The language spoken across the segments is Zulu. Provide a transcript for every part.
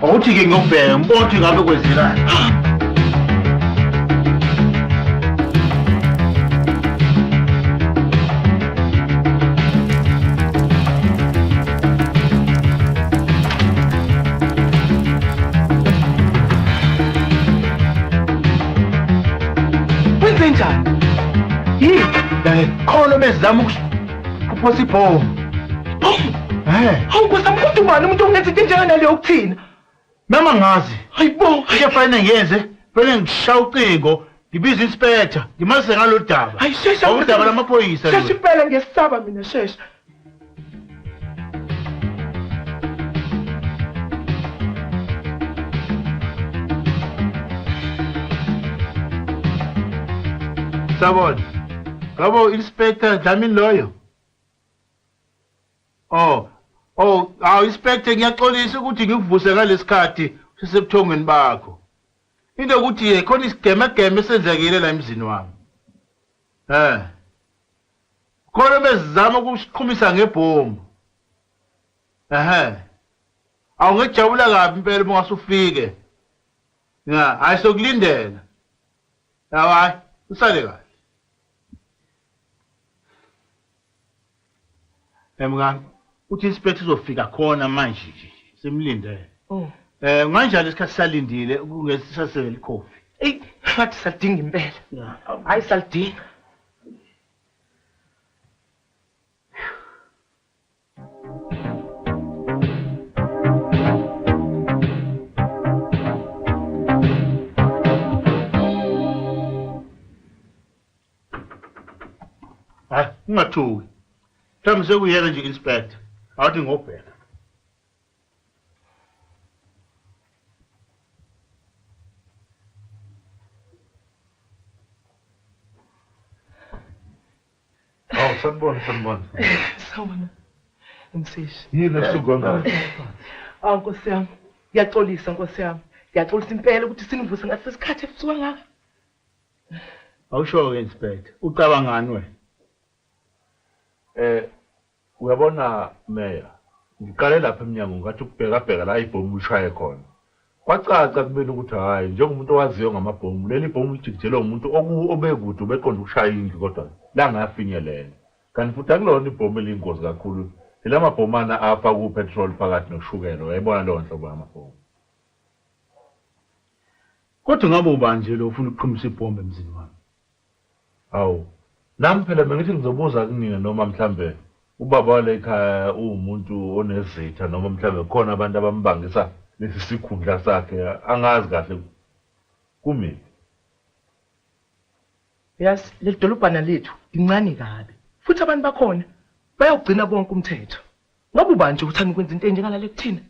어떻게 ngobheka mbona ngabe kwenzekani Wenzenjani? khona bezama ukuphosa ibhomu. Hawu kusam kodwa ubani umuntu ongenza into enjengaleyo ukuthina? Noma ngazi. Hayibo, kufanele ngiyenze, kufanele ngishaya ucingo, ngibize inspector, ngimase ngalo daba. Hayi shesha udaba lamaphoyisa lo. Shesha impela ngesaba mina shesha. Sabona. Ngabo inspector Dlamini loyo. Inspector ngiyaxolisa ukuthi ngikuvuse ngalesikhathi sisebuthongweni bakho. Into ukuthi khona isigemegeme esenzekile la emzini wami. Khona bezama ukusiqhumisa ngebhomu. Awungejabula kabi impela uma ngasufike. Hayi sokulindela. Hayi, usale kahle. Mngani, uthi inspector uzofika khona manje nje. Simlindele. Nganjani isikhathi salindile kungesisasele ikhofi? Ngathi salidinga impela. Hayi salidinga. Ungathuki. Mhlawumbe sekuyena nje inspector. Awuthi ngobheka. Sanibona. Sawubona. Ngisishi. Yini esugona? Nkosi yami. Ngiyaxolisa Nkosi yami. Ngiyaxolisa impela ukuthi sinivuse ngathi isikhathi ebusuka ngaka. Awusho-ke inspector. Ucabangani wena? Uyabona Meya, ngiqale lapha eminyango ngathi ukubheka la ibhomu lishaye khona. Kwacaca kumele ukuthi hayi njengomuntu owaziyo ngamabhomu leli bhomu lijikijelwe umuntu obekude ubeqonda ukushaya indlu kodwa la ngafinyelela. Kanti futhi akulona ibhomu eliyingozi kakhulu. Ilamabhomana apha ku petrol phakathi noshukela. Uyayibona leyo nhlobo yamabhomu. Kodwa ngabe ubani nje lo ufuna ukuqhumisa ibhombe emzini wami? Awu. Nami phela bengithi ngizobuza kunina noma mhlambe ubaba wale ekhaya umuntu onezitha noma mhlambe khona abantu abambangisa lesi sikhundla sakhe angazi kahle kumina. Yazi le dolobhana lethu incane kabi. Futhi abantu bakhona bayawugcina konke umthetho. Ngabe ubani nje uthanda ukwenza into enjengala le kuthina?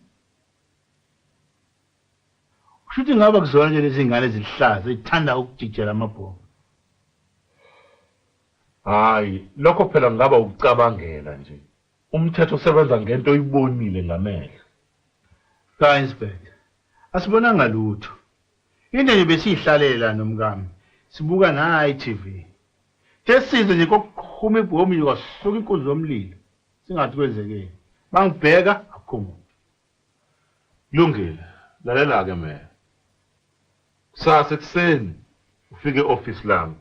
Ushuthi ngaba kuzona nje lezi ngane ezihlaza ezithanda ukujijela amabhomu. Hayi, lokho phela ngaba ukucabangela nje. Umthetho usebenza ngento oyibonile ngamehlo. Cha inspector. Asibonanga lutho. Into nje besihlalela nomkami. Sibuka na iTV. Tesize nje kokukhuma ibhomu nje kwasuka inkunzi yomlilo. Singathi kwenzekeni. Bangibheka akukhuma. Lungile. Lalela ke Meya. Kusasa ekseni ufike e-office lami.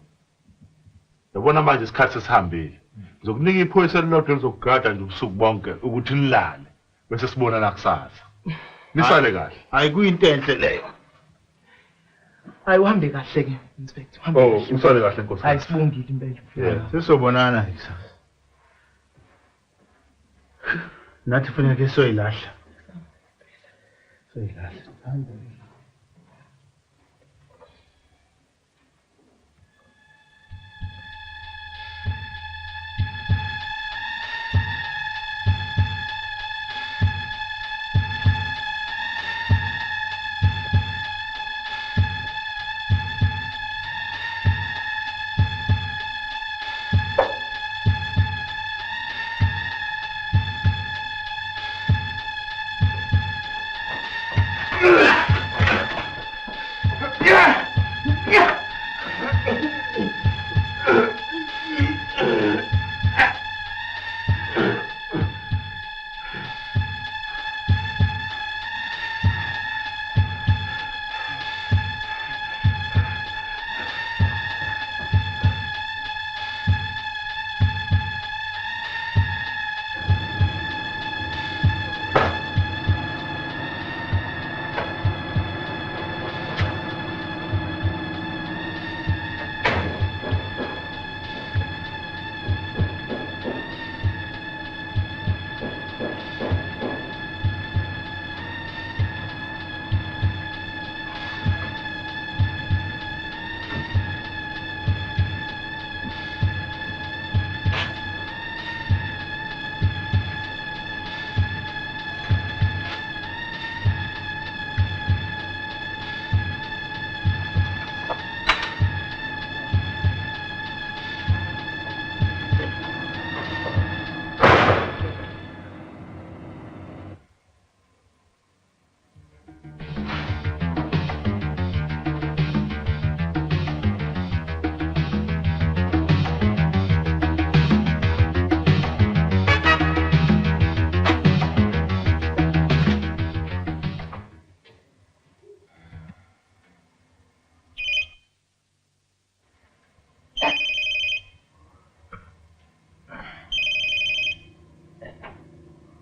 Yabona manje isikhathi sesihambile. Ngizokunika iphoyisa elilodwa elizokugada nje ubusuku bonke ukuthi nilale bese sibonana kusasa. Nisale kahle. Hayi kuyinto enhle leyo. Hayi uhambe kahle ke inspector. Uhambe kahle. Usale kahle Nkosi. Hayi sibongile impela. Sisobonana kusasa. Nathi kufanele ke soyilahla. Soyilahla.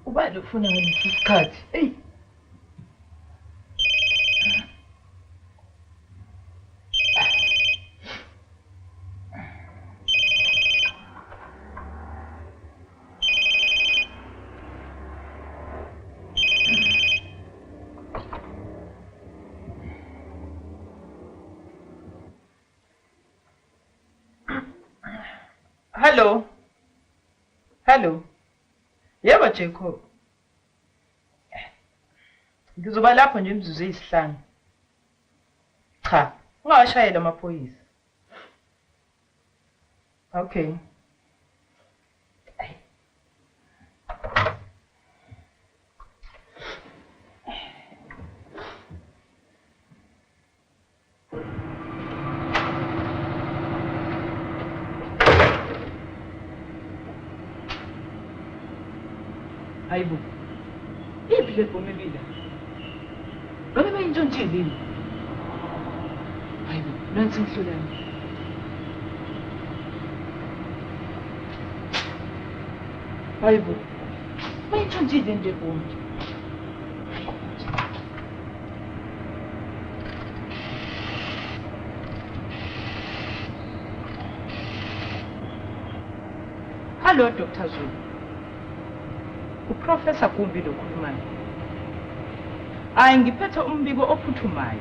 Ubani ufuna ngalesi sikhathi? Hey. Hello. Hello. Yebo Jacob. Ngizoba lapho nje imizuzu eyisihlanu. Cha, ungawashayela amaphoyisa. Okay. Hayibo. Iphi le bhomu ebila? Ngabe bayintshontshile yini? Hayibo, nansi ngihlulane. Hayibo. Bayintshontshile nje bhomu. Hello Dr. Zulu. Uprofessor Gumbi lo khulumayo. Ngiphethe umbiko ophuthumayo.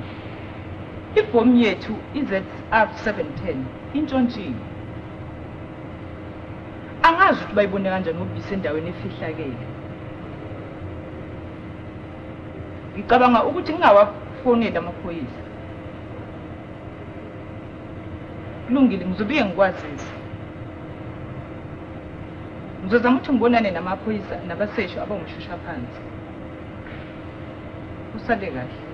Ibhomu yethu iZR710 intshontshiwe. Angazi ukuthi bayibone kanjani ngoba isendaweni efihlakele. Ngicabanga ukuthi ngingawafonela amaphoyisa. Kulungile ngizobuye ngikwazise. Ngizozama ukuthi ngibonane namaphoyisa nabasesho abangishusha phansi. Usale kahle.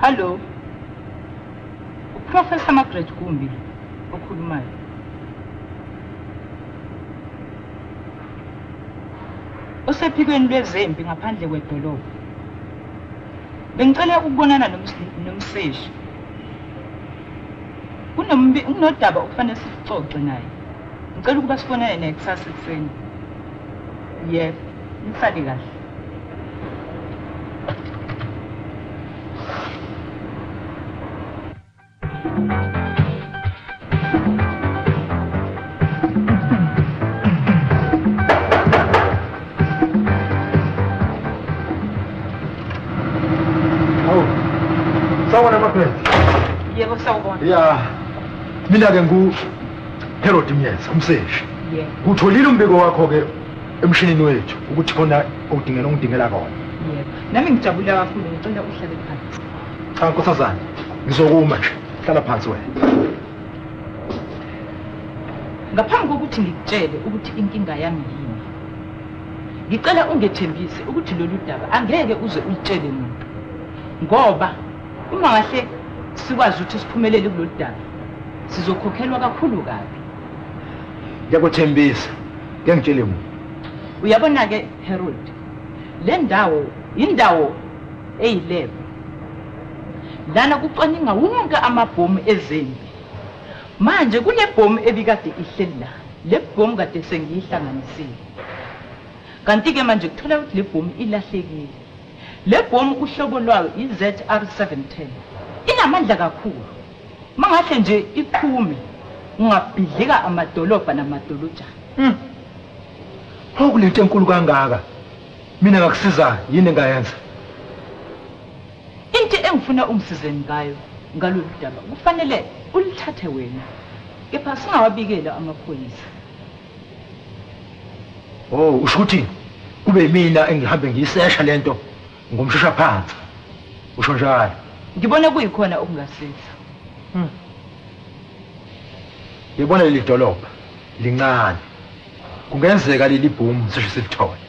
Hello. Uprofessor Margaret Gumbi okhulumayo. Usephikweni lwezempi ngaphandle kwedolobha. Bengicela ukubonana nomseshi. Kunodaba okufanele sixoxe naye. Ngicela ukuba sibonane naye kusasa ekuseni. Yebo, nisale kahle. Sawubona Margaret. Yebo sawubona. Ya. Mina ke Herod Myenza umseshi. Yebo. Utholile umbiko wakho ke emshinini wethu ukuthi khona ongidingela kona. Yebo. Nami ngijabula kakhulu ngicela uhlale phansi. Cha Nkosazana, ngizokuma nje. Hlala phansi wena. Ngaphambi kokuthi ngikutshele ukuthi inkinga yami yini. Ngicela ungethembise ukuthi lolu daba angeke uze ulitshele umuntu. Ngoba uma ngahle sikwazi ukuthi siphumelele kulolu daba sizokhokhelwa kakhulu kabi. Ngiyakuthembisa. Ke ngitshele mina. Uyabona ke Harold, le ndawo indawo eyilebo. Lana kucwaninga wonke amabhomu ezempi. Manje kule bhomu ebikade ihleli la. Le bhomu kade sengiyihlanganisile. Kanti ke manje kuthola ukuthi le bhomu ilahlekile. Le bhomu uhlobo lwayo iZR710. Inamandla kakhulu. Mangahle nje iqhume ungabhidlika amadolobha namadolojana. Okulento enkulu kangaka. Mina ngakusiza yini engayenza? Into engifuna ungisize ngayo ngalolu daba kufanele ulithathe wena. Kepha singawabikela amaphoyisa. Oh, usho ukuthi kube mina engihambe ngiyisesha lento ngomshusha phansi. Usho njalo. Ngibona kuyikhona okungasiza. Ngibona leli dolobha lincane. Kungenzeka leli bhomu sisho silithole.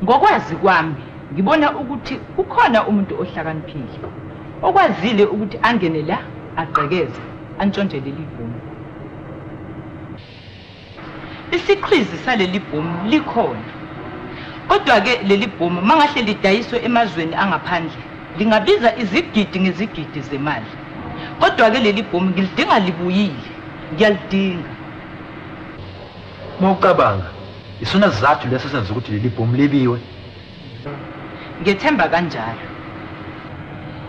Ngokwazi kwami ngibona ukuthi ukhona umuntu ohlakaniphile okwazile ukuthi angene la agqekeze antshontshele leli bhomu. Isiqhizi saleli bhomu likhona. Kodwa ke leli bhomu mangahle lidayiswe emazweni angaphandle lingabiza izigidi ngezigidi zemali. Kodwa ke leli bhomu ngilidinga libuyile. Ngiyalidinga. Mawucabanga isona sizathu leso senza ukuthi leli bhomu libiwe. Ngethemba kanjalo.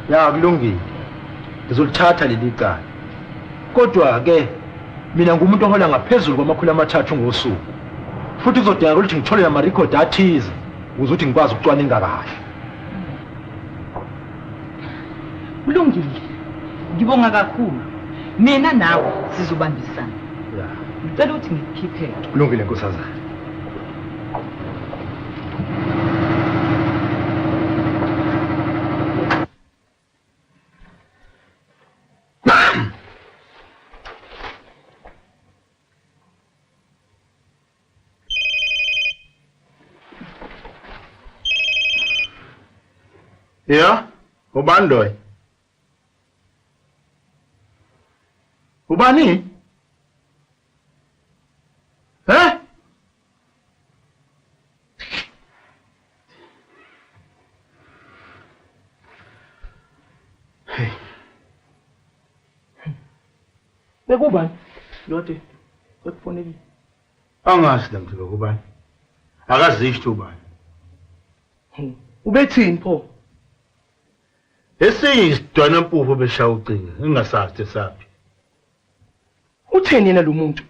Ya kulungile. Ngizolithatha leli cala. Kodwa ke mina ngumuntu ohola ngaphezulu kwama300 ngosuku. Futhi kuzodingeka ukuthi ngithole ama record athize ukuze ukuthi ngikwazi ukucwaninga kahle. Kulungile. Ngibonga kakhulu. Mina nawe sizobambisana. Ya. Ngicela ukuthi ngikhipheke. Kulungile Nkosazana. Ja, ubani loyo? Ubani? Hè? Hey, Bekubani? Lote. Bekufonele. angazi lamthi lokubani. Akazishi ubani. Ubethini pho? Esinye isidwana mpupho beshaya ucingo, engasathi esaphi. Utheni yena lo muntu?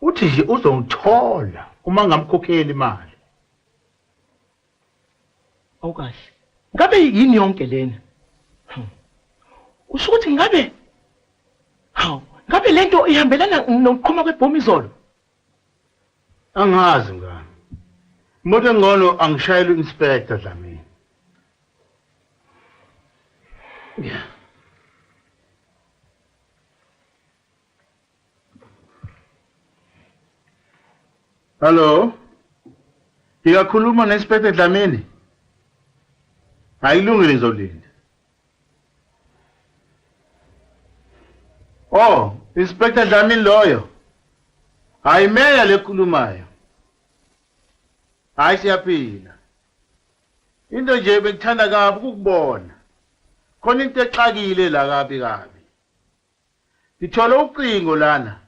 Uthi nje uzongithola uma ngamkhokheli imali. Awukahle. Ngabe yini yonke lena? Usho ukuthi ngabe ngabe lento ihambelana nokuqhuma kwebhomu izolo? Angazi ngani. Moto ngcono angishayela uinspector Dlamini. Yeah. Hello. Ngiyakhuluma noinspector Dlamini. Ayilungile ngizolinda. Oh, Inspector Dlamini loyo. Ayimeya lekhulumayo. Hayi siyaphila. Into nje bekuthanda kabi ukukubona. Khona into exakile la kabi kabi. Ngithola ucingo lana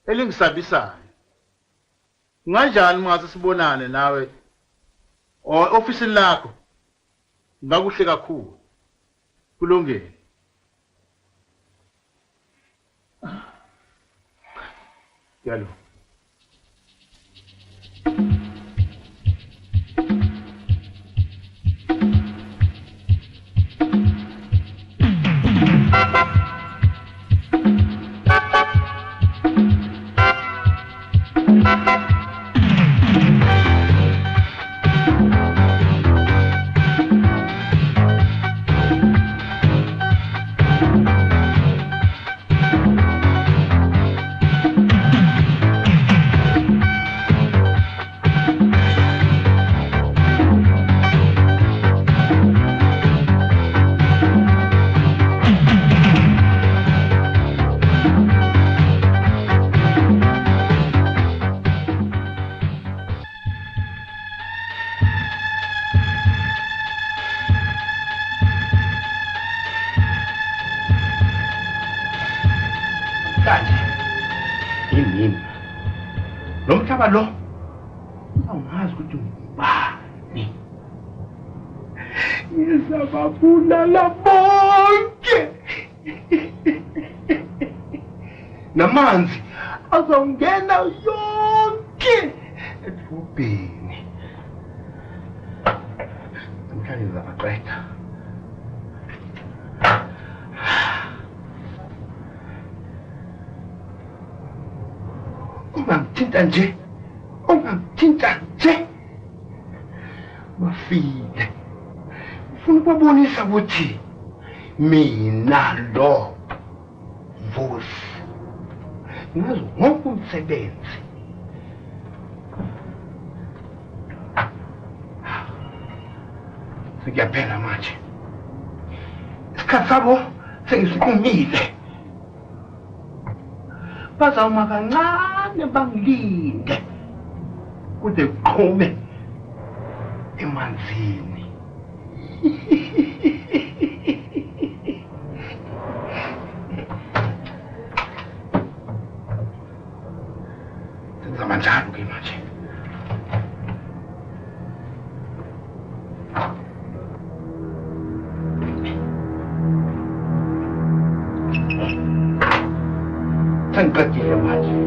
elingisabisayo. Nganjani mase sibonane nawe ofisini lakho? Ngakuhle kakhulu. Kulungile. Yalo. Yini? Lo mhlaba lo awungazi ukuthi ngubani. Ngizababulala bonke. Namanzi azongena yonke edrobheni. Namhlanje ngizabaqeda. Ungangithinta nje bafile ufuna ukubonisa ukuthi mina lo Vusi ngazo wonke umsebenzi. Sekuyaphela manje, isikhathi sabo sengisiqumile. Bazawuma kancane bangilinde kude kuqhume emanzini. Senza manjalo ke manje. Sengiqedile manje.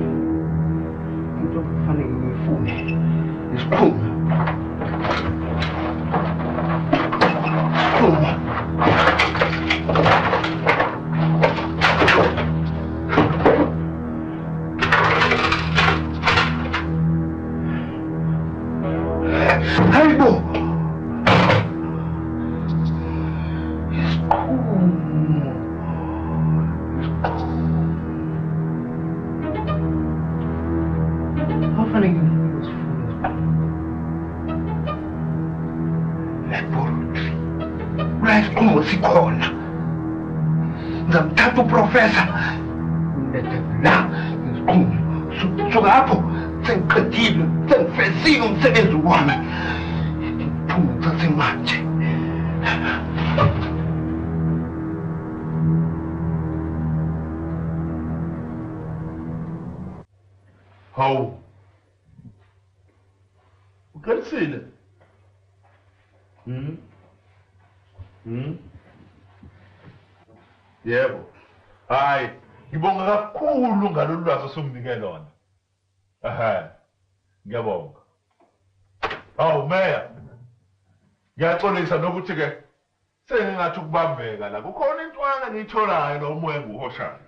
Into kufanele ngiyifune isikhuma. Hayibo. Hopefully, let's pull. isikhungo sikhona. Ngizamthatha uprofessor la isikhungo suka lapho sengiqedile sengifezile umsebenzi wami. Ngiphume sasemanje. Hawu. Uqalisile? Yebo. Hayi, ngibonga kakhulu ngalolu lwazi osungibike lona. Ngiyabonga. Hawu Meya. Ngiyaxolisa nokuthi ke sengingathi ukubambeka la. Kukhona intwana ngiyitholayo lo moya nguhoshayo.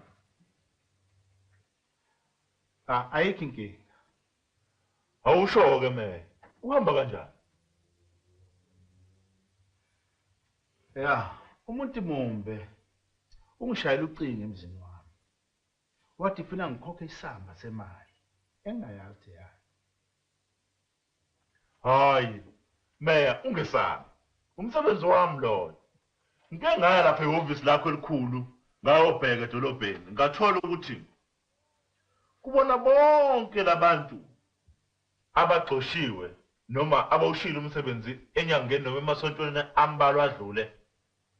Ayikho inkinga. Awusho ke Meya. Uhamba kanjani? Ya, umuntu mumbe ungishayela ucingo emzini wami. Wathi ufuna ngikhokhe isamba semali engayazi yayo. Hayi, Meya, ungesabi. Umsebenzi wami lo. Ngike ngaya lapha ehhovisi lakho elikhulu, ngayobheka edolobheni, ngathola ukuthi kubona bonke labantu abaxoshiwe noma abawushila umsebenzi enyangeni noma emasontweni ambalwa adlule.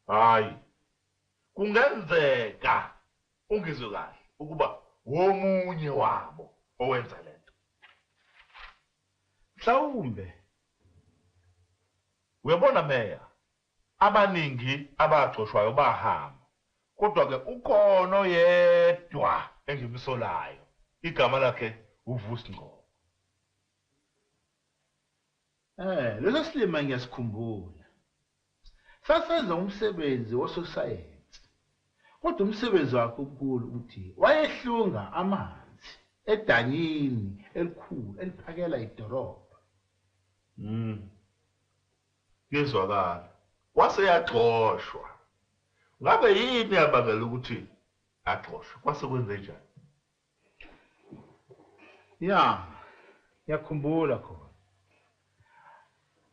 Hayi. Kungenzeka ungizwe kahle ukuba womunye wabo owenza lento. Mhlawumbe Uyabona Meya, abaningi abaxoshwayo bahamba. Kodwa ke ukhona oyedwa engimsolayo. Igama lakhe uVusi Ngqo. leso silima ngiyasikhumbula. Sasenza umsebenzi wososayensi. Kodwa umsebenzi wakhe omkhulu ukuthi wayehlunga amanzi edanyini elikhulu eliphakela idolobha. Ngizwakala. Wase yaxoshwa. Ngabe yini yabangela ukuthi axoshwe? Kwase kwenze njani? Ya, ngiyakhumbula khona.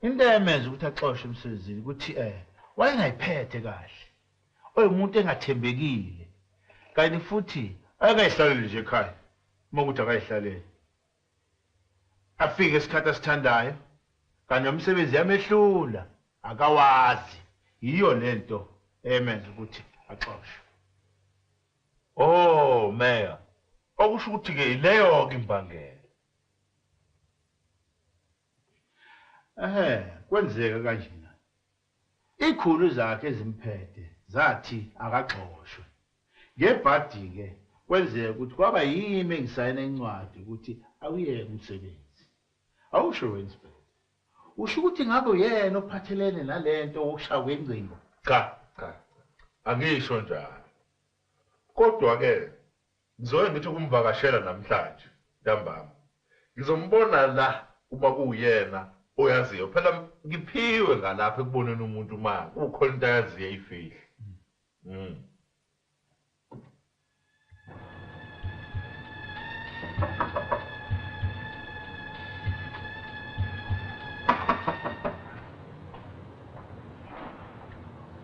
Into emenza ukuthi axoshwe emsebenzini ukuthi wayengayiphethe kahle. Oyimuntu engathembekile. Kanti futhi akayihlalele nje ekhaya. Uma ukuthi akayihlalele. Afike isikhathi asithandayo. Kanti umsebenzi yamehlula akawazi. Yiyo lento emenza ukuthi axoshwe. Oh, Meya. Okusho ukuthi ke ileyo ke imbangela. Kwenzeka kanjena. Ikhulu zakhe ezimphethe zathi akaxoshwe. Ngebhadi ke kwenzeka ukuthi kwaba yimi engisayina incwadi ukuthi awuyeke umsebenzi. Awusho wena. Usho ukuthi ngabe uyena ophathelene nalento wokushaya kwengcingo. Cha. Angisho njalo. Kodwa ke ngizoye ngithi kumvakashela namhlanje, ntambama. Ngizombona la uma kuyena oyaziyo. Phela ngiphiwe ngalapha ekuboneni umuntu uma ukhona into ayaziyo eyifihle.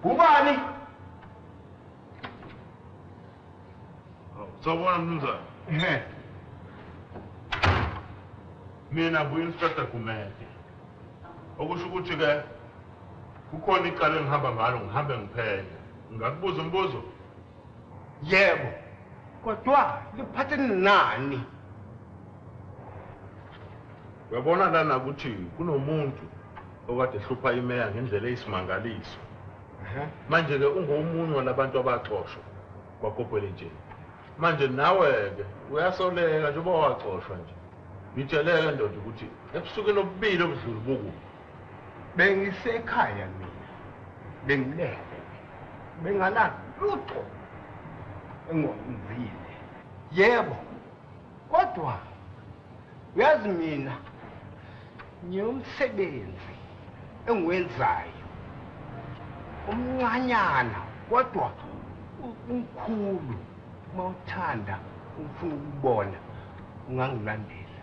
Ubani? Sawubona mnumzane. Mina bu-Inspector Gumede. Okusho ukuthi ke kukhona icala engihamba ngalo ngihambe ngiphele. Ngakubuza umbuzo? Yebo. Kodwa liphatheni nani? Uyabona lana ukuthi kunomuntu okade ehlupha imeya ngendlela eyisimangaliso. Manje ke ungomunye walabantu abaxoshwa kwaKopele nje. Manje nawe ke uyasoleka nje owaxoshwa nje. Ngitsheleke ndoda ukuthi ebusukeni obubili obudlula buku. Bengisekhaya mina. Bengilele. Bengana lutho engizile. Yebo. Kodwa uyazi mina ngiyomsebenzi engiwenzayo. Umncanyana kodwa umkhulu. Mawuthanda ufuna ukubona ungangilandela.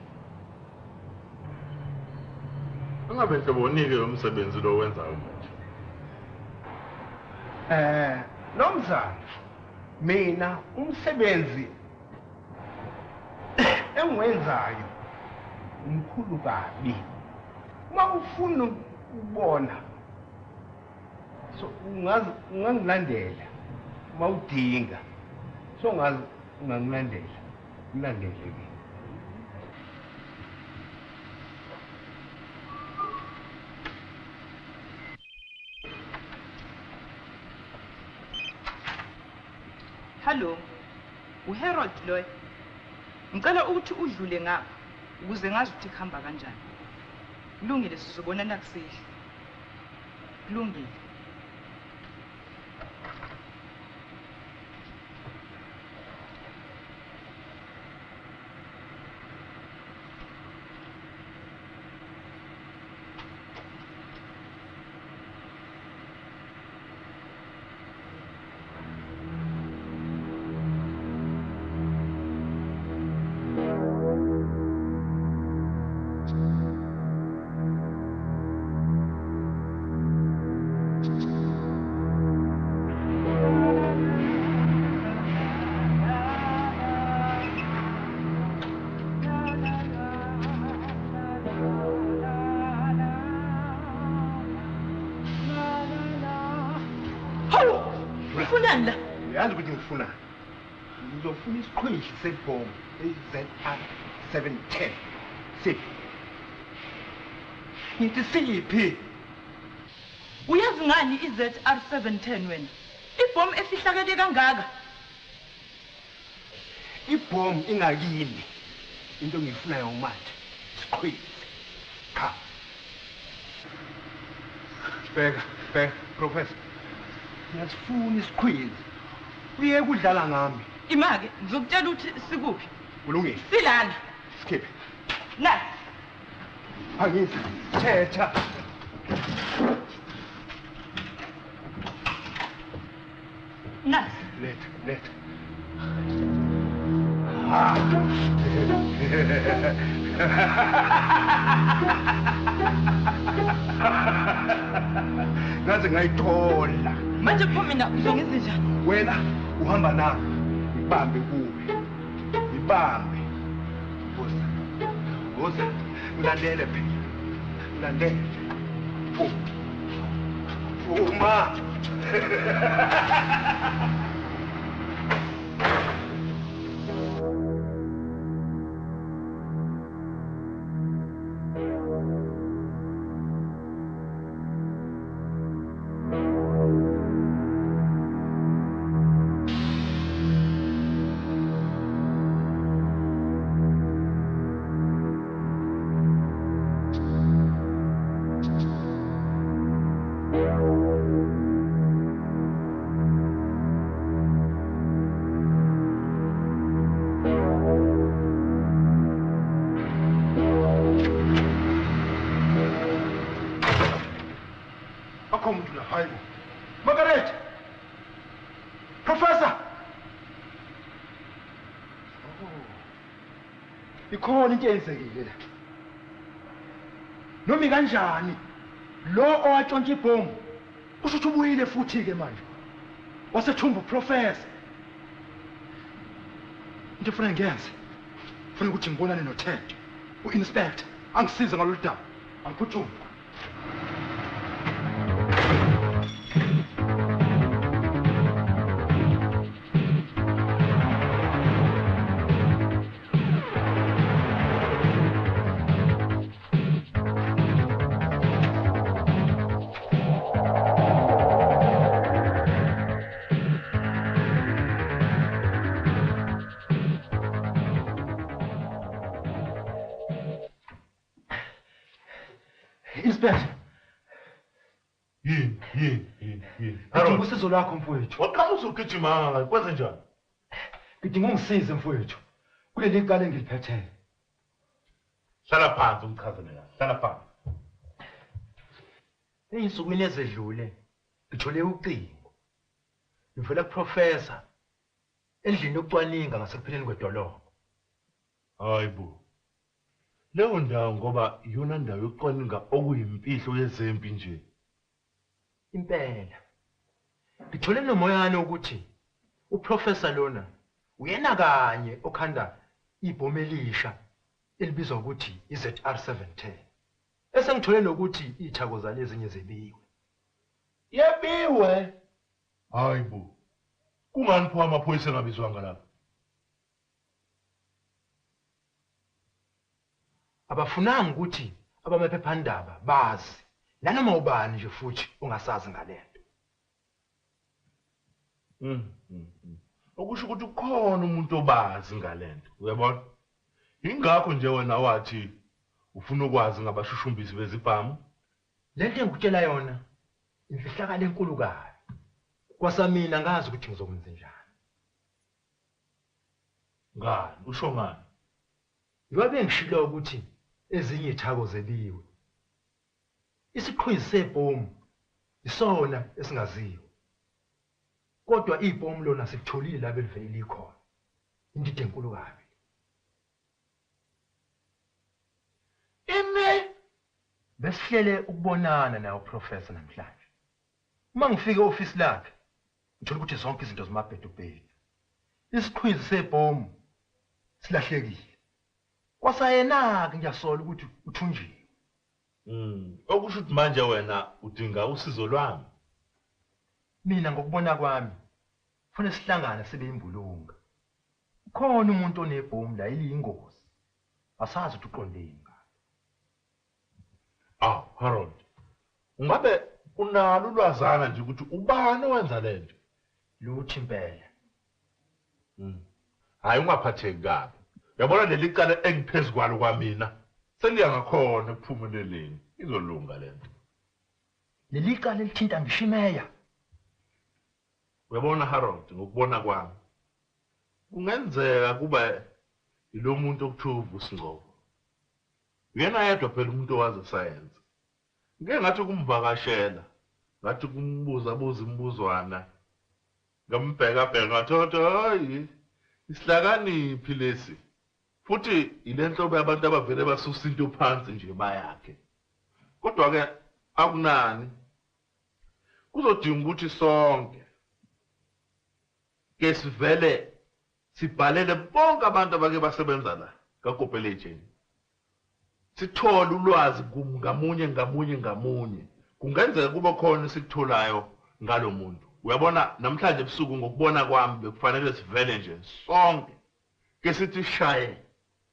Angabe sebonike umsebenzi lo wenzayo manje. Nomzana, mina umsebenzi engiwenzayo umkhulu kabi. Uma ufuna ukubona so ungangilandela uma udinga. So ungangilandela. Ngilandele ke. Hello. uHarold loyo. Ngicela ukuthi udlule ngapha ukuze ngazi ukuthi khamba kanjani. Kulungile sizobonana kusihle. Kulungile. Ufunani la? Uyazi ukuthi ngifuna. Ngizofuna isiqhwishi sebhomu eZR 710. Siphi? Ngithi siphi? Uyazi ngani iZR 710 wena? Ibhomu efihlakele kangaka. Ibhomu ingakini. Into engiyifunayo manje. Isiqhwishi. Cha. Bheka, professor. Ngiyasifuna isiqhwizi. Uye kudlala ngami. Imake ngizokutshela ukuthi sikuphi. Kulungile. Silana. Skip. La. Angithi thetha. Na. Let. Ngaze ngayithola. Manje pho mina uzongenza njani? Wena uhamba nami. Ibambe kuwe. Ibambe. Bosa. Ulandele phela. Ulandele. Uma. Margaret! Professor! Ikhona into eyenzekile la. Nomi kanjani? Lo owatshontsha ibhomu usho ukuthi ubuyile futhi ke manje. Wasethumba professor. Into efuna ngiyenze. Ufuna ukuthi ngibonane noThento. U-inspector angisize ngalolu daba. Angiphuthuma. Inspector. Yini. Ngidinga usizo lwakho mfowethu. Waqala uzogijima kwenze njani? Ngidinga ungisize mfowethu. Kuleli cala engiliphetheyo. Hlala phansi umchazele kahle. Hlala phansi. Eyinsukwini ezedlule ngithole ucingo. Ngivela kuprofessor endlini yokucwaninga ngasekupheleni kwedolobha. Hayibo. Leyo ndawo ngoba iyona ndawo yocwaninga okuyimpilo yezempi nje. Impela. ngithole nomoyane ukuthi uprofessor lona uyena kanye okhanda ibhomu elisha elibizwa ukuthi iZR710 esengithole nokuthi ithako zalezinye zebiwe. Yebiwe. Hayibo. Kungani pho amaphoyisa engabizwanga lapha? Abafunanga ukuthi abamaphephandaba bazi nanoma ubani nje futhi ungasazi ngalento. Okusho ukuthi ukhona umuntu obazi ngalento. Uyabona? Ingakho nje wena wathi ufuna ukwazi ngabashushumbisi bezibhamu. Lento engikutshela yona imfihlakalo enkulu kabi. Kwasamina ngazi ukuthi ngizokwenza njani. Ngani? Usho ngani? Yiwabe ngishilo ukuthi ezinye ithako zebiwe. Isiqhwizi sebhomu isona esingaziyo. Kodwa ibhomu lona sikutholile la belivele likhona. Indide enkulu kabi. Besihlele ukubonana naye uprofessor namhlanje. Uma ngifika e-office lakhe, ngithola ukuthi zonke izinto zimabhedubhedu. Isiqhwizi sebhomu silahlekile. Kwasayena-ke ngiyasola ukuthi uthunjiwe. Okusho ukuthi manje wena udinga usizo lwami. Mina ngokubona kwami kufanele sihlangane sibe imbulunga. Ukhona umuntu onebhomu la eliyingozi. Asazi ukuthi uqondeni. Harold. Ungabe unalo ulwazana nje ukuthi ubani owenza lento? Luthi impela. Hayi ungaphatheki kabi. Uyabona leli cala engiphezulu kwamina seliya ngakhona ekuphumeleleni. Izolunga lento. Leli cala lithinta ngishimeya. Uyabona Harold ngokubona kwami. Kungenzeka kuba ilo muntu okuthiwa uVusingcobo. Uyena yedwa phela umuntu owazi science. Ngeke ngathi kumvakashela, ngathi kumbuza imibuzwana. Ngambheka ngathi hayi isihlakaniphi lesi. Futhi ilenhlobo yabantu abavele basusa into phansi nje bayakhe. Kodwa ke akunani. Kuzodinga ukuthi sonke ke sivele sibhalele bonke abantu abake basebenza la kaKopelejeni. Sithole ulwazi ngamunye. Kungenzeka kuba khona sikutholayo ngalo muntu. Uyabona namhlanje ebusuku ngokubona kwami bekufanele sivele nje sonke ke sithi shaye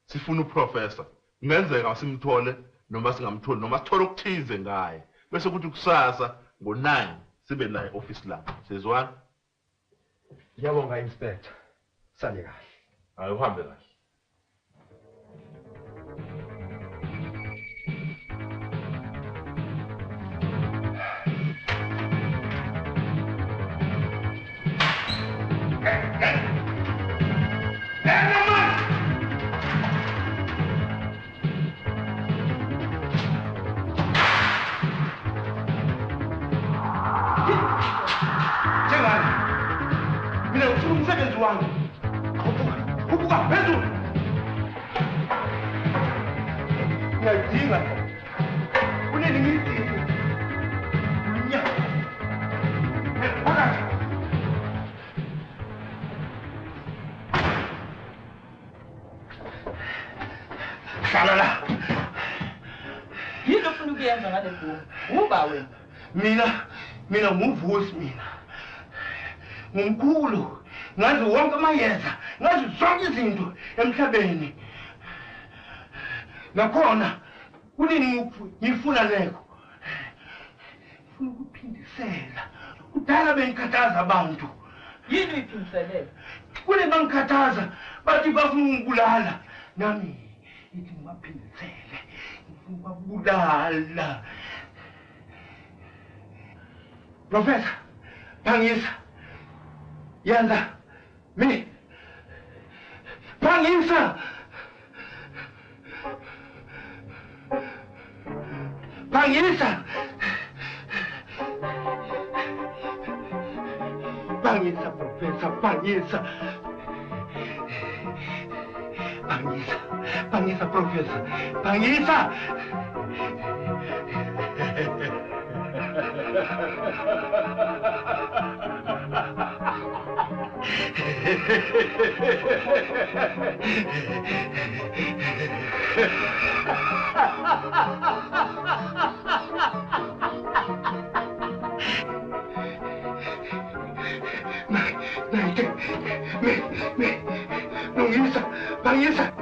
sifuna uprofessor. Kungenzeka simthole noma singamtholi noma sithole ukuthize ngaye. Bese kuthi kusasa ngo9 sibe la e-office lapha. Sizwana? Ngiyabonga inspector. Sale kahle. Hayi uhambe kahle. Mina ufuna umsebenzi wami. Khuphuka phezulu. Ngiyadinga. Kunini ngidinga. Nya. Phakathi. Hlala la. Yini ufuna ukuyenza ngale bhomu? Uba wena. Mina nguvusi mina. Ngumkhulu, ngazi wonke amayeza, ngazi zonke izinto emhlabeni. Nakhona kunini ngifuna leko? Ngifuna ukuphindisela. Kudala bengikhathaza abantu. Yini uyiphindiselela? Kule bangikhathaza, bathi bafuna ukubulala. Nami ithi ngibaphindisele. Ngifuna ukubulala. Professor, phangisa. Yenza mi phangisa professor, phangisa professor, phangisa. Lungisa, bangisa.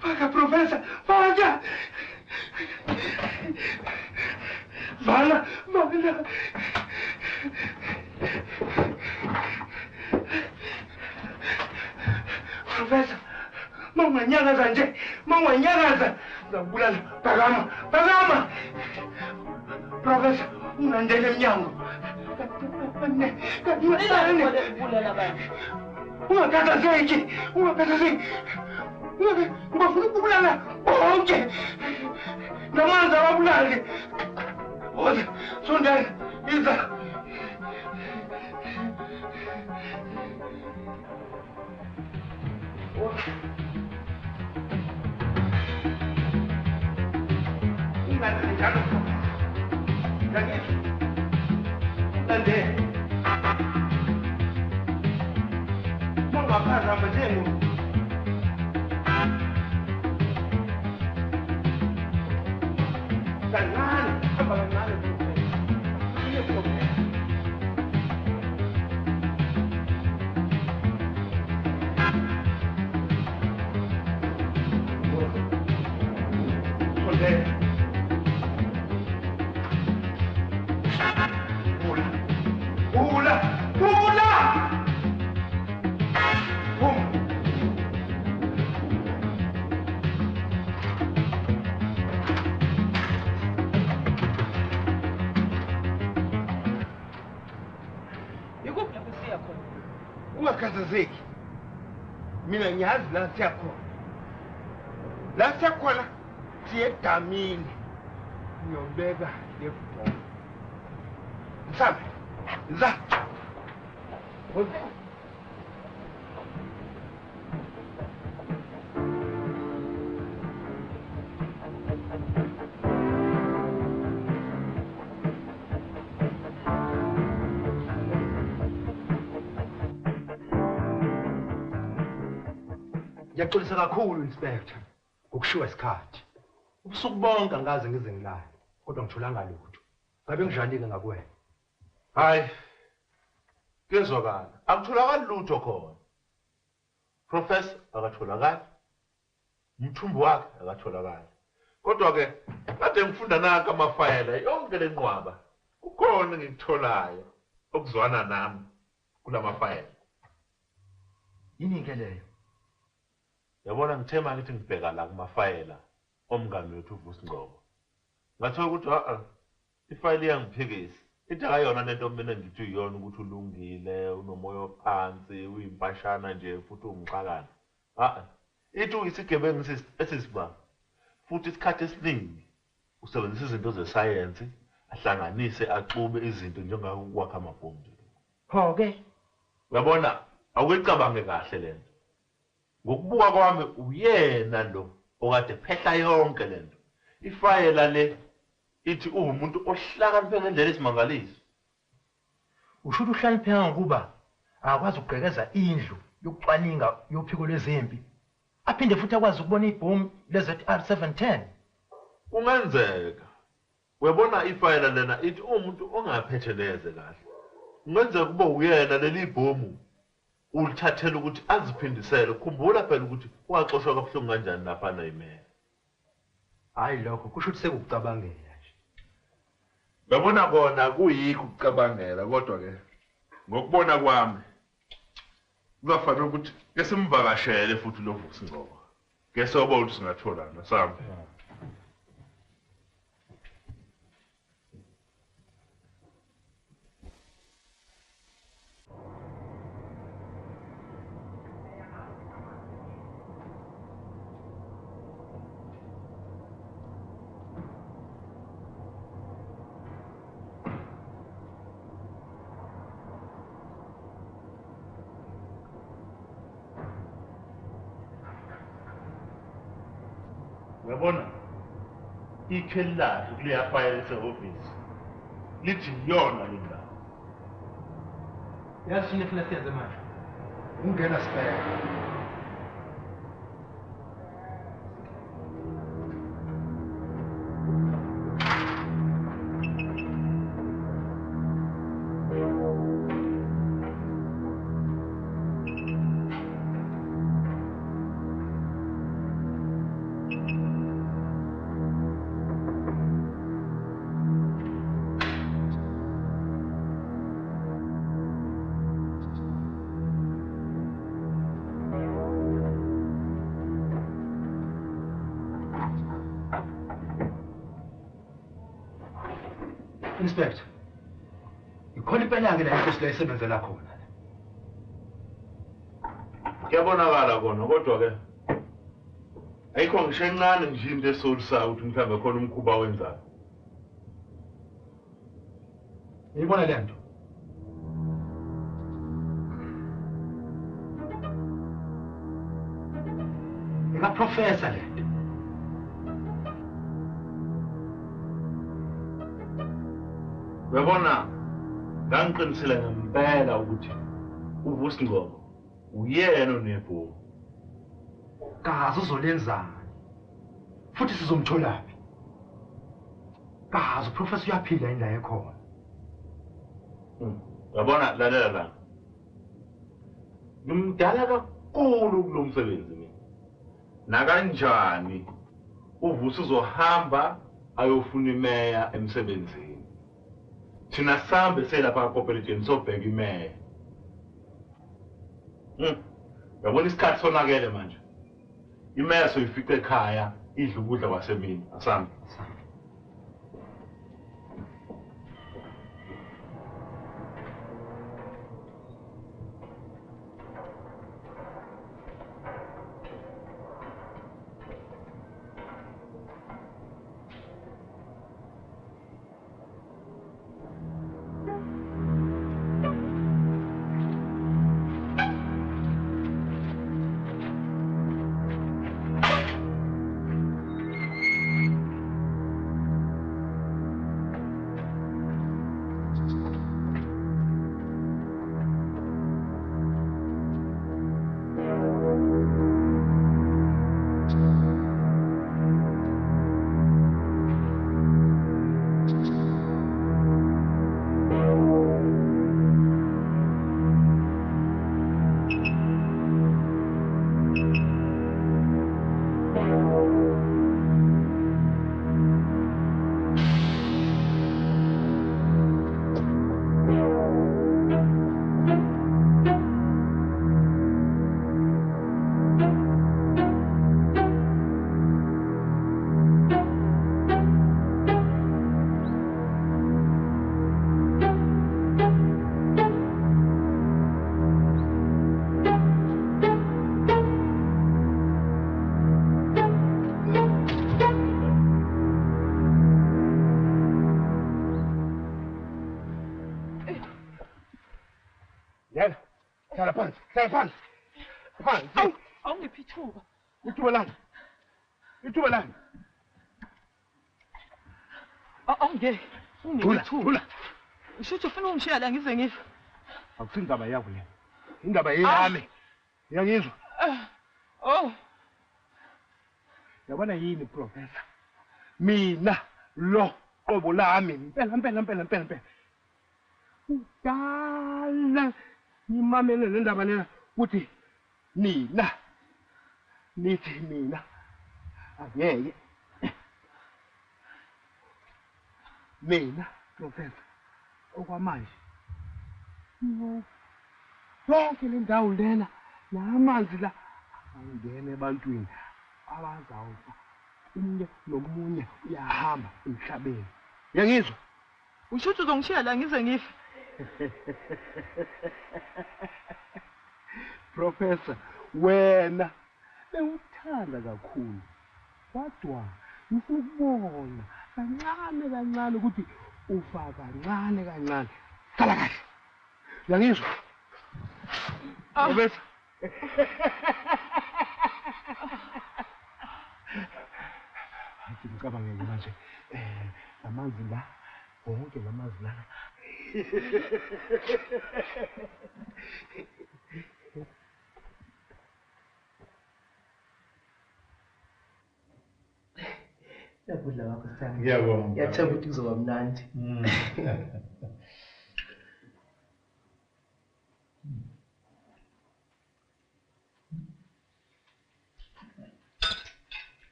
Vaga, professor, vaga! Vala. Professor, mawanyakaza nje, mawanyakaza. Ngabulala, phakama. Professor, ungandele emnyango. Ungakhathazeki. Ngibafuna ukubulala bonke. Namanzi awabulali. Oza, sondela, iza. Ingane njalo. Yakithi. Landela. Mangaphazama njengo. Kancane, hamba kancane. Ungakhathazeki. Mina ngiyazi la siyakhona. La siyakhona siye edamini. Ngiyobeka lebhola. Msambe. Za. Ngiyaxolisa kakhulu Inspector ngokushiwa isikhathi. Ubusuku bonke angaze ngize ngilale kodwa ngitholanga lutho. Ngabe ngijalile ngakuwena. Hayi. Kezwakala, akutholakali lutho khona. Professor akatholakali. Umthumbu wakhe akatholakali. Kodwa ke kade ngifunda nanka amafayela yonke lenqwaba. Kukhona ngikutholayo okuzwana nami kulamafayela. Yini ke leyo? Yabona ngithema ngithi ngibheka la kumafayela omngane wethu uVusingqobo. Ngathola ukuthi ifayili yangiphikisa. Ithi akayona lento mina ngithi uyona ukuthi ulungile, unomoya ophansi, uyimpashana nje futhi ungixakana. Ithi uyisigebengu esisibanga. Futhi isikhathi esiningi usebenzisa izinto zesayensi, ahlanganise axube izinto njengokwakha amabhomu nje. Ho ke. Uyabona awuyicabange kahle lento. Ngokubuka kwami uyena lo okade phehla yonke lento. Ifayela le ithi umuntu ohlakaniphe ngendlela esimangaliso. Usho ukuthi uhlanipheka ngokuba akwazi ukugqekeza indlu yokucwaninga yophiko lwezempi. Aphinde futhi akwazi ukubona ibhomu leZR710. Kungenzeka. Uyabona ifayela lena ithi umuntu ongaphetheleze kahle. Kungenzeka kube uyena leli bhomu ulithathela ukuthi aziphindisele. Khumbula phela ukuthi waxoshwa kabuhlungu kanjani lapha na imela. Hayi lokho kusho ukuthi sekucabangela nje. Ngabona kona kuyikho ukucabangela kodwa ke ngokubona kwami kuzafanele ukuthi ke simvakashele futhi lo Vusingqobo. Ke sobo ukuthi singatholana sami. Uyabona? Ikheli lakhe kuleya file esehhovisi. Lithi yona le ndawo. Yazi shini efuna siyenze manje? Ungena spare. Inspector. Ikhona impela-ke la inkosi la isebenzela khona. Kuyabonakala kona kodwa ke ayikho ngisho encane nje into esolisayo ukuthi mhlawumbe khona umkhuba wenzayo. Uyibona le nto? Eka-professor le nto. Uyabona ngangiqinisele ngempela ukuthi uVusi Ngcobo uyena onebhomu. Kazi uzolenzani? Futhi sizomtholaphi? Kazi uprofessor uyaphila yini la ekhona? Uyabona lalela la. Ngimdala kakhulu kulo msebenzi mina. Nakanjani uVusi uzohamba ayofuna imeya emsebenzini. Thina sambe selapha cooperative sobheka imeya. Uyabona isikhathi sonakele manje. Imeya soyifica ekhaya idla ukudla kwasemini asambe. Yena, hlala phansi, hlala phansi. Phansi. Awungiphi ithuba. Ithuba lami. Ithuba lami. Awungeke. Thula, thula. Usho ukuthi ufuna ungishiya la ngize ngife. Akusindaba yakho le. Indaba yami. Uyangizwa? Oh. Yabona yini professor? Mina lo qobo lami impela. Udala ngimamele le ndaba lena ukuthi nina nithi mina angeke mina professor okwamanje yonke le ndawo lena namanzi la angene ebantwini abazawufa umunye nomunye uyahamba emhlabeni. Uyangizwa? Usho ukuthi uzongishiya la ngize ngife. Professor, wena bewuthanda kakhulu. Kodwa ngifuna ukubona kancane ukuthi ufa kancane. Sala kahle. Uyangizwa? Professor. ngicabangele manje amanzi la wonke lamanzi lana Yakudla kwakho sithanda. Ngiyabonga. Ngiyathemba ukuthi kuzoba mnandi.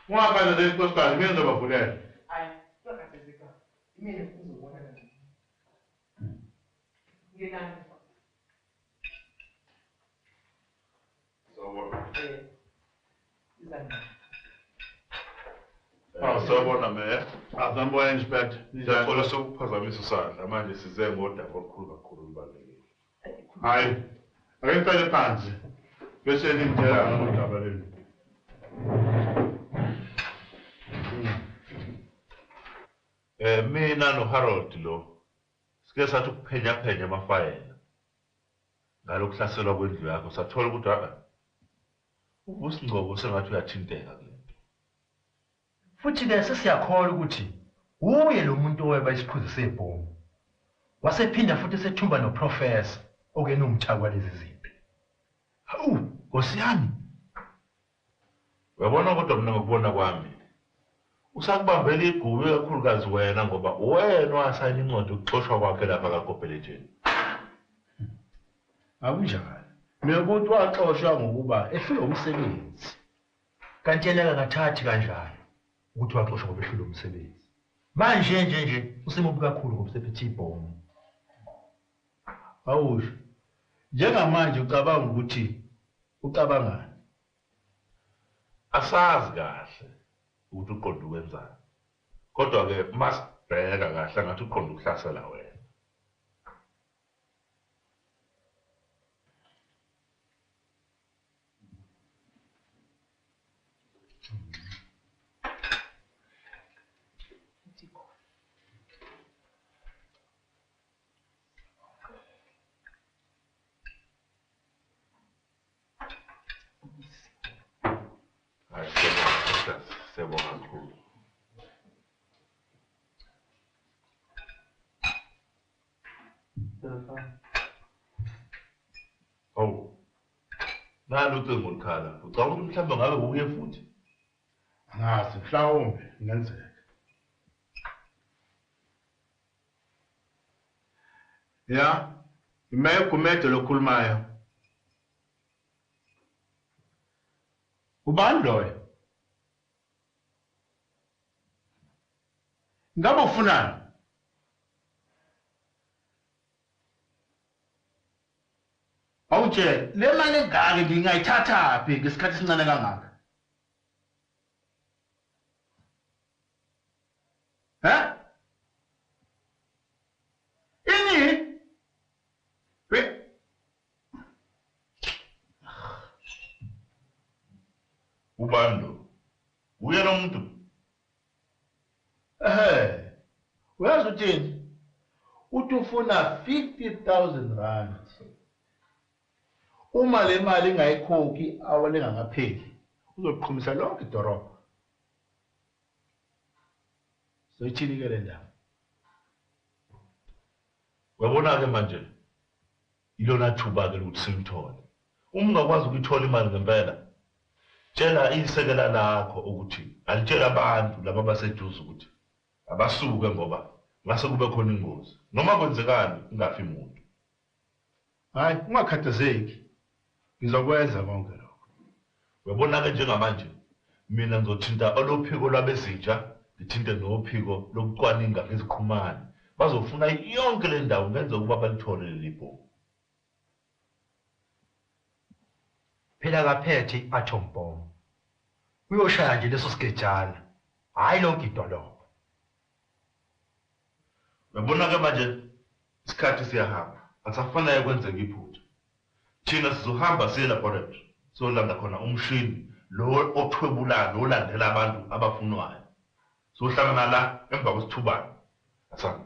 Ungaphandle lesikosikazi mina ngizobavulela. Hayi, ungakhathazeka. Mina uzobona la. Ngelani? Sawubona. Izandla. Sawubona Meya. Asambona inspector. Ngiyacela sokuphazamisa isandla manje size ngodaba olukhulu kakhulu olubalulekile. Hayi. Ake ngicele phansi. Bese ngimtshela ngodaba leli. Mina noHarold lo sike sathi ukuphenya amafayela ngalokuhlaselwa kwendlu yakho sathola ukuthi ubusingcobo sengathi uyathinteka kule nto. Futhi ke sesiyakholwa ukuthi uye lo muntu oweba isiphuzo sebhomu. Wasephinda futhi sethumba noprofessor okuyena umthako walezi zinto. Hawu, Nkosi yami. Uyabona kodwa mina ngokubona kwami usakubambela igubu kakhulukazi wena ngoba wena wasayina incwadi ukuxoshwa kwakhe lapha kaGobheletsheni. Akunjalo. Mina ukuthi waxoshwa ngokuba ehlule umsebenzi. Kanti yena akathathi kanjalo ukuthi waxoshwa ngoba ehlule umsebenzi. Manje nje usemubi kakhulu ngoba sephethe ibhomu. Awusho. Njengamanje ucabanga ukuthi ucabangani? Asazi kahle ukuthi uqonda ukwenzani. Kodwa ke masibheka kahle ngathi uqonda ukuhlasela wena. Hayi siyabonga kakhulu. Oh. Nalo ucingo olukhala. Ucabanga ukuthi mhlawumbe ngabe ubuye futhi? Angazi mhlawumbe ingenzeka. Ya, imeya Gumede lokhulumayo. Ubani loyo? Ngabe ufunani? Awutshela, le mali engaka ngingayithatha phi ngesikhathi esincane kangaka? Ini? Ubani lo? Uye lo muntu? Uyazi uthini? Uthi ufuna 50,000 rand. Uma le mali ingayikhokhi awale ngakapheli, uzoqhumisa lonke idorobha. Soyithini ke le ndaba? Uyabona ke manje ilona thuba ke ukuthi simthole. Uma ungakwazi ukuthola imali ngempela, tshela isekela lakho ukuthi alitshela abantu laba baseduze ukuthi abasuke ngoba ngase kube khona ingozi. Noma kwenzekani ingafi umuntu. Hayi, ungakhathazeki. Ngizokwenza konke lokho. Uyabona ke njengamanje mina ngizothinta olophiko lwabezintsha, ngithinte nophiko lokucwaninga ngeziqhumane. Bazofuna yonke le ndawo ngenze ukuba balithole leli bhomu. Phela kaphethe i-atom bomb. Uyoshaya nje leso sigejana. Hayi lonke idolobha. Uyabona ke manje isikhathi siyahamba akusafanele kwenzeka iphutha thina sizohamba siye laboratory solanda khona umshini lo othwebulayo olandela abantu abafunwayo sohlangana la emva kwesithubane asana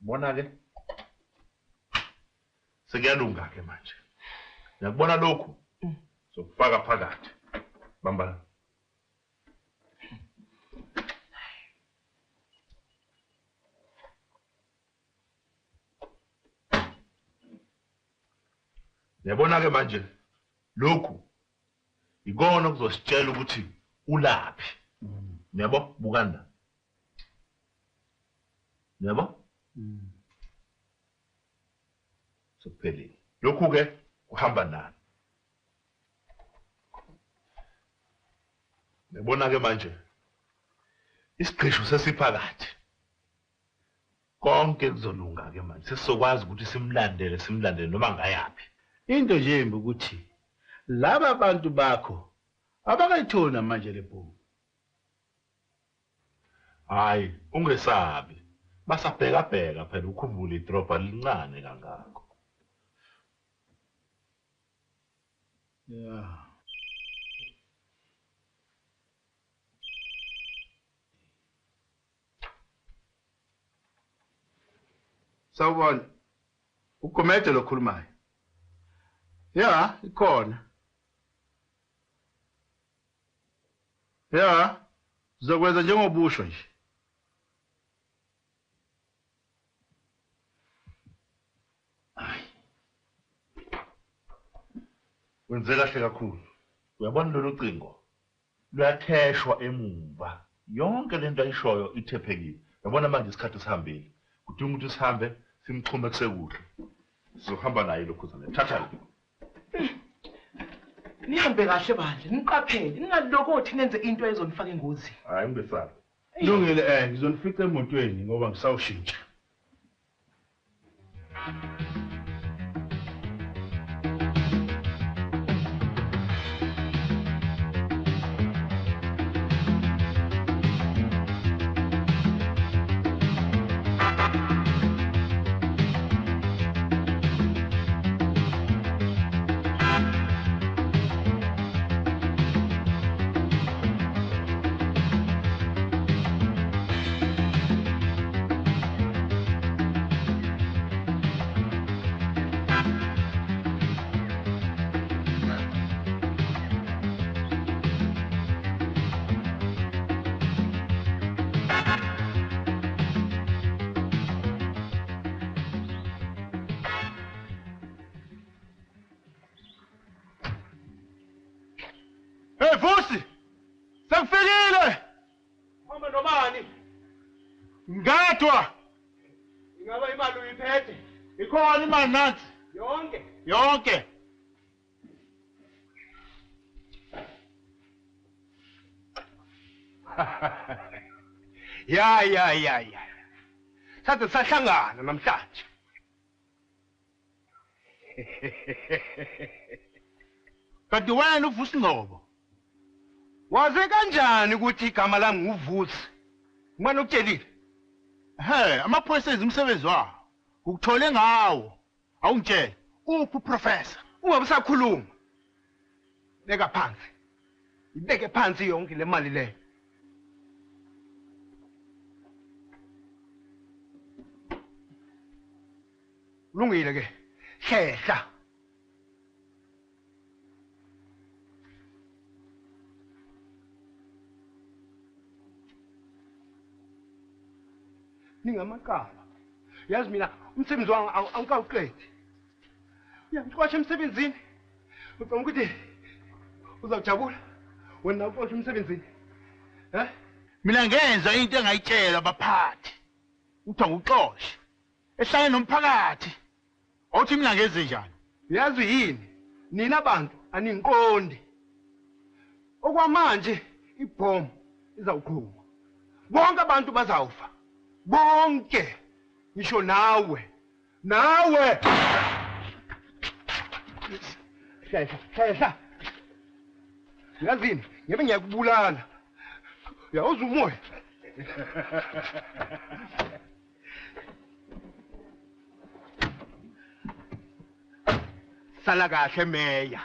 bona ke sekuyalunga ke manje ngiyakubona lokhu sokufaka phakathi bamba ngiyabona ke manje lokhu ikona kuzositshela ukuthi ulaphi yabo bukanda yabo sokuphelile lokhu ke uhamba nani nebona ke manje isigqisho sesiphakathi konke kuzolunga ke manje sesizokwazi ukuthi simlandele noma ngayapi into nje embi ukuthi laba bantu bakho abakayithona manje lebhomu hayi ungesabi basabheka phela ukhumbule idropa lincane kangako yeah sawubona uGomede lokhulumayo ya ikhona ya zokwenza njengobusho nje wenze kahle kakhulu uyabona lolu cingo luyatheshwa emumva yonke lento ayishoyo ithephekile yabona manje isikhathi sihambile kudinga ukuthi sihambe simchume kusekuhle sizohamba naye lokhuzana thatha Nihambe kahle bandle niqaphele ningalokothi nenze into ezonifaka engozini hayi ngibesabi Lungile ngizonifica emotweni ngoba ngisawushintsha Hey Vusi! Sekufikile! Mama nobani Ngadwa! ingaba imali uyiphethe Ikhona imali nansi yonke Ya. Sathi sahlangana namhlanje. Kanti wena uVusi Ngcobo Waze kanjani ukuthi igama lami nguVusi? Ngimane ukutshelile. Amaphoyisa enza umsebenzi wawo ukuthole ngawo awungitshela uphi uprofessor Ungabe sakhuluma. Beka phansi. Ibeke phansi yonke le mali le. Lungile ke. Hlehla. Ningamaqala. Yazi mina umsebenzi wangu angikawuqedi. Uyangixwasha emsebenzini. Ucela ukuthi uzawujabula wena uqosha emsebenzini. mina ngenza into engayitshela abaphathi uthi nguxoshe ehlanye nomphakathi awuthi mina ngenze njani Yazi yini? Nina abantu aningiqondi. Okwamanje ibhomu izawuqhuma. bonke abantu bazawufa bonke ngisho nawe hlehla yazini ngebe ngiyakubulala uyawuza umoya sala kahle meya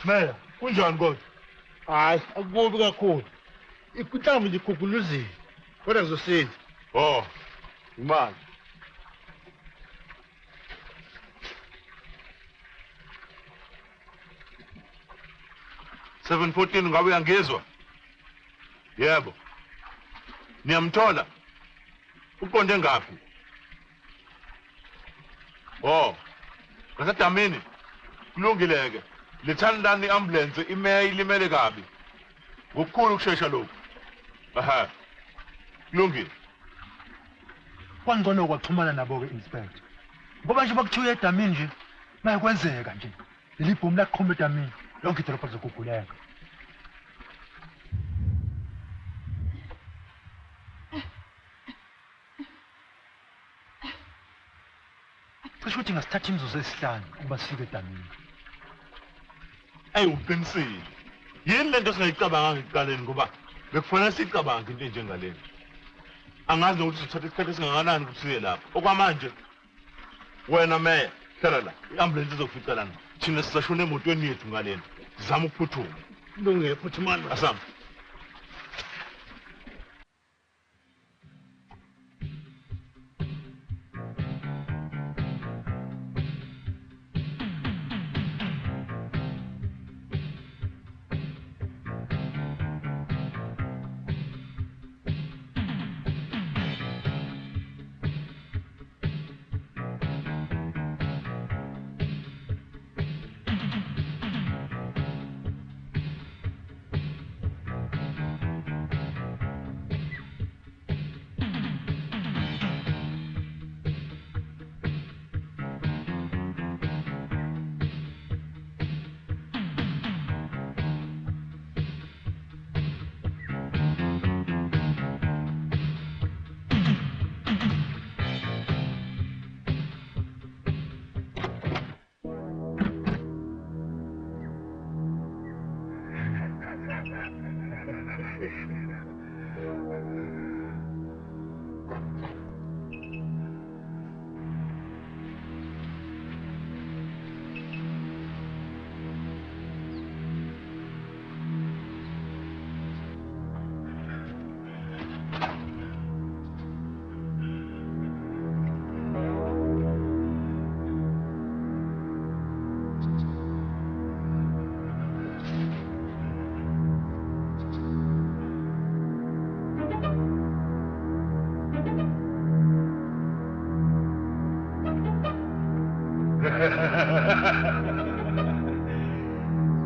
Meya, kunjani kodwa? Hayi, akukubi kakhulu. Ikuthambi nje ikhukuluzile. Kodwa ngizosini. Oh, imali. $714 ngabe uyangizwa? Yebo. Niyamthola? Uqonde ngaphi? Oh. Ngasedamini. Kulungileke. Lithandani ambulance imeya ilimele kabi. Ngokukhulu ukusheshsha lokho. Aha. Kulungile. Kwangcono kwaxhumana nabo ke inspector. Ngoba nje bakuthiwe edamini nje mayekwenzeka nje. Leli bhomu laqhuma edamini lonke idolobha zokuguleka. Cishe ukuthi ngasithatha imizuzu esihlanu ukuba sifike edamini. Ayi uqinisile. Yini lento singayicabanga ekuqaleni ngoba bekufanele sicabange into enjengalena. Angazi ukuthi sithatha isikhathi esingakanani ukuthi siye lapho. Okwamanje wena meya hlala la. I-ambulance izofika lana. Thina sisashona emotweni yethu ngalena. Sizama ukuphuthuma. Kulungile phuthumani. Asamba.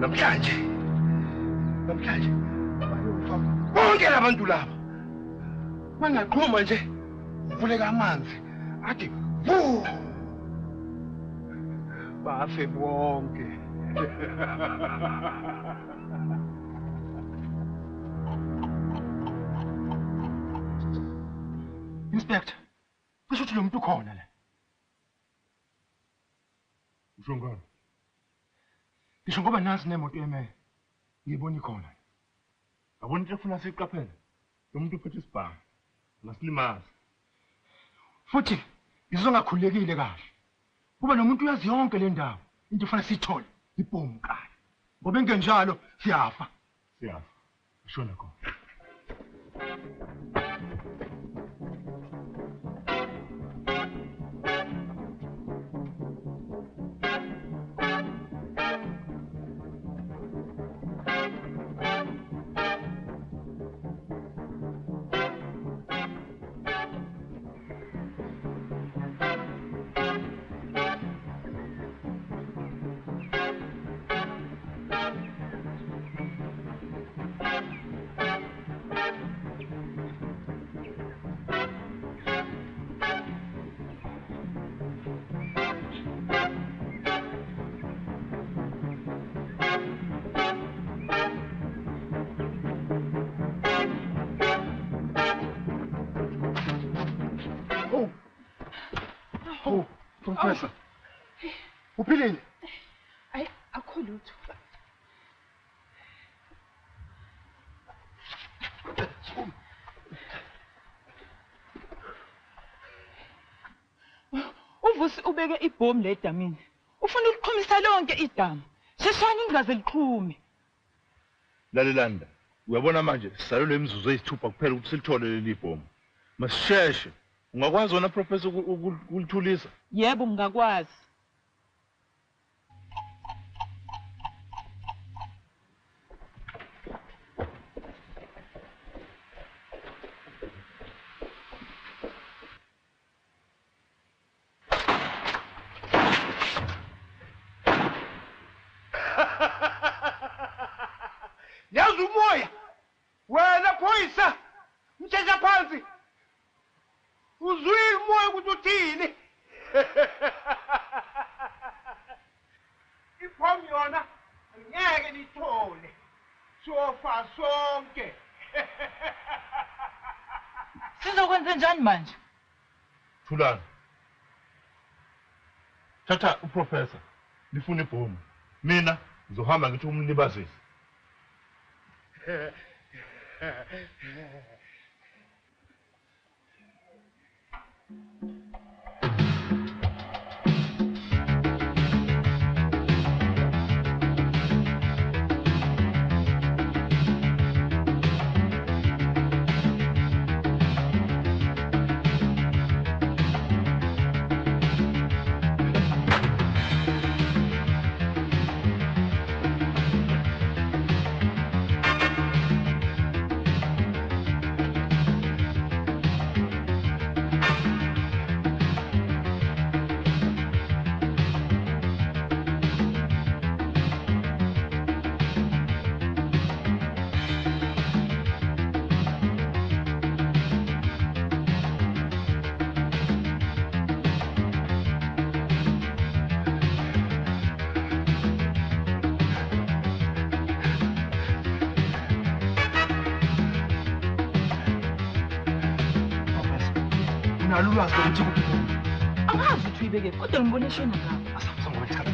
namhlanje bonke labantu laba bangaqhuma nje uvuleka amanzi athi bafe bonke. Inspector, kusho ukuthi lo muntu ukhona la. Usho ngani? Ngisho ngoba nasi nemoto emeya ngiyibona ikhona. Yabona into efuna siyiqaphele. Lo muntu uphethe isibhamu. Ngasilimaza. Futhi ngizongakhulekile kahle. Kuba nomuntu uyazi yonke le ndawo. Into efana siyithole ibhomu kahle. Ngoba engenjalo siyafa. Siyazi. Shona khona. Oh, Professor. Uphilile? Ayi akho lutho. Uvusi ubeke ibhomu ledamini. Ufuna ukuqhumisa lonke idamu. Sheshani ingaze liqhume. Lalelanda. Uyabona manje sisalelwe imizuzu eyisithupha kuphela ukuthi silithole leli bhomu. Masisheshe. Ungakwazi wona professor ukulithulisa? Yebo ngakwazi. Yazi umoya. Wena phoyisa. Mthetha phansi. Uzwile umoya ukuthi uthini? Iphomu yona ngeke lithole. Sofa sonke. Sizokwenza njani manje? Thulani. Thatha uprofessor. Nifuna ibhomu. Mina ngizohamba ngithi umlibazisi. Unalo ulwazi lokuthi kuphi ibhomu? Angazi ukuthi uyibeke kodwa ngibone shona ngapha. Ngoba lithatha.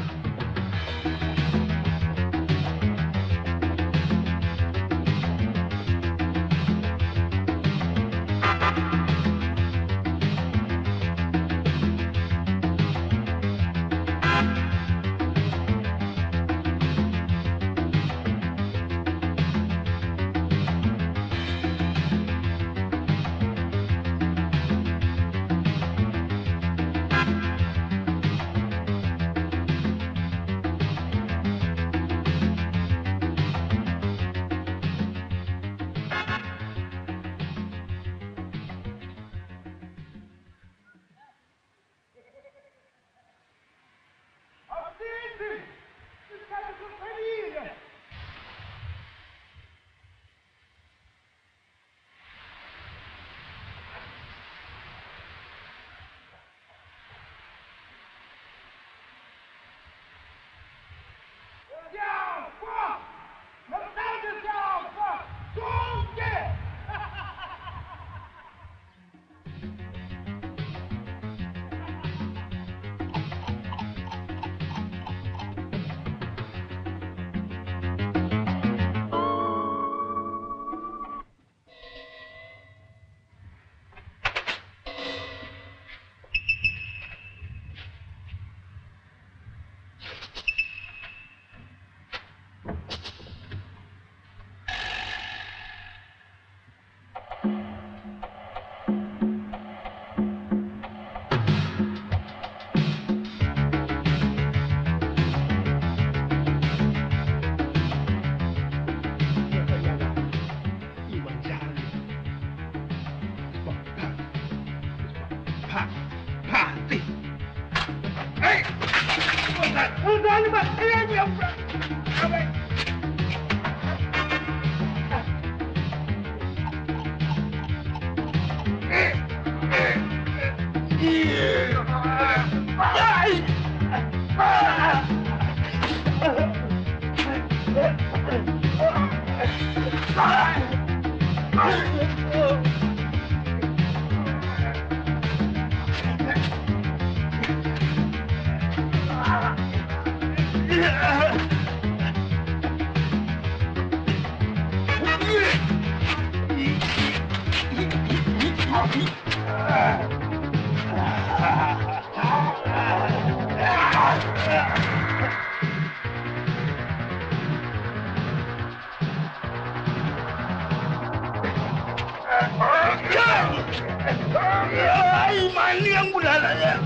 Ay, mali ang bulala yan.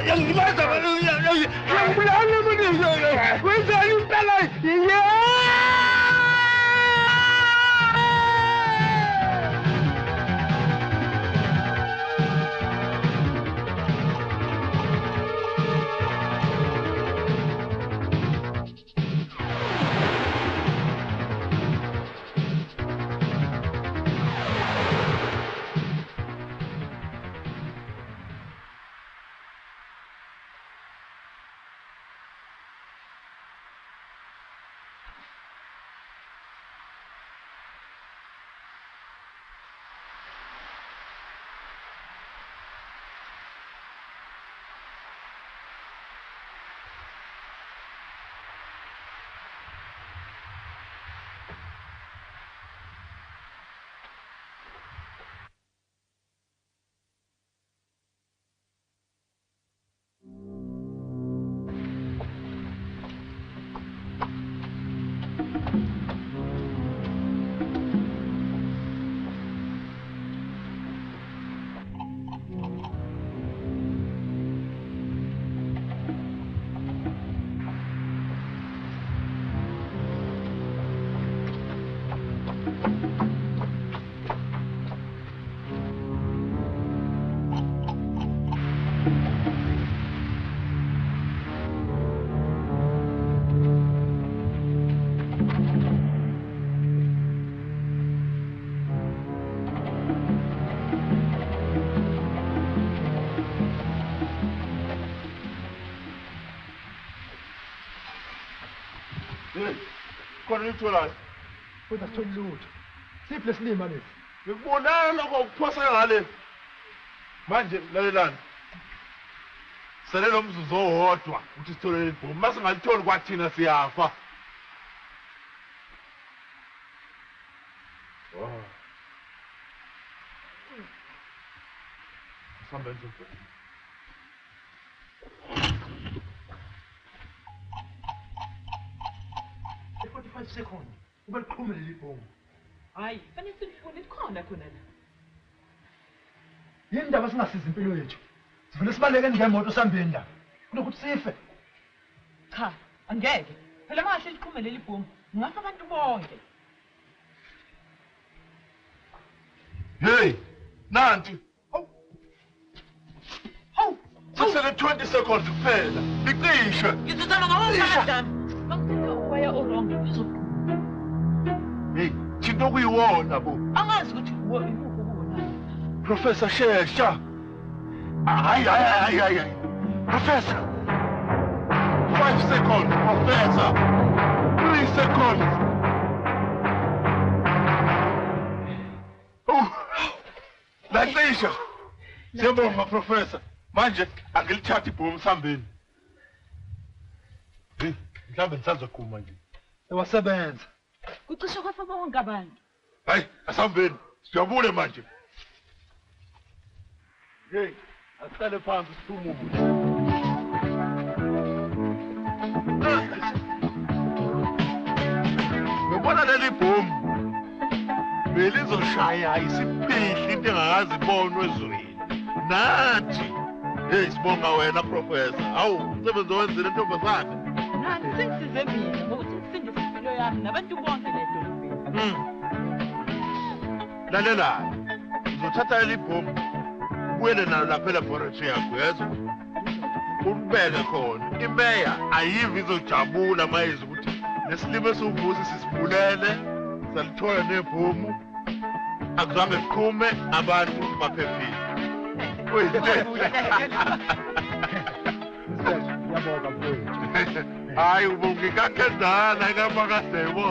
Yang gimana? Yang bulala mo din. Wala yung talay. Khona ngitholayo. Kodwa sithole lutho. Siphi lesilima lesi? Ngikubonana kokuphosa ngale. Manje lalelani. Sele lo mzuzu owodwa ukuthi sithole ibhomu. Mase ngalitholi kwathina siyafa. Wow. Sambe nje. 45 seconds. Ube liqhumile libhomu. Hayi, fanele silifune khona khona la. Yini indaba singasiza impilo yethu? Sivele sibaleke ngemoto sambeni la. Kunokuthi sife. Cha, angeke. Phela manje liqhume leli bhomu. Ngafa abantu bonke. Hey, nanti. Hawu. Sesele 20 seconds kuphela. Liqishe. Ngizozama ngawo Bangithatha uwaya orongo ngizophuma. Hey, thinto okuyiwona bo. Angazi ukuthi ikuphi kuwona. Professor Shesha. Hayi. Professor. 5 seconds, Professor. 3 seconds. Latisha. Siyabonga Professor. Manje angilithatha ibhomu sambeni. Mhlawumbe nisazokhuma nje. Ewasebenza. Kucishe kwafa bonke abantu. Hayi, asambeni. Siyabule manje. Hey, asiqale phansi siphumule. Ngibona leli bhomu. Belizoshaya isiphihli into engakazi ibonwe ezweni. Nathi. Hey, sibonga wena Professor. Awu, umsebenzi owenzile intombazane. Nani sengisize mina ngokuthi ngisindise impilo yami nabantu bonke ledolobheni. Lalela. Uzothatha leli bhomu. Ubuyele nalo lapha laboratory yakho yezwa. Ubeke khona. Imeya ayivi izojabula mayizi ukuthi nesilimo esivusi sisibulele. Salithola nebhomu. Akuzange siqhume abantu baphephile. Wait. Ngiyabonga mfowethu. Hayi ubongikakhezana kaMakaSebo.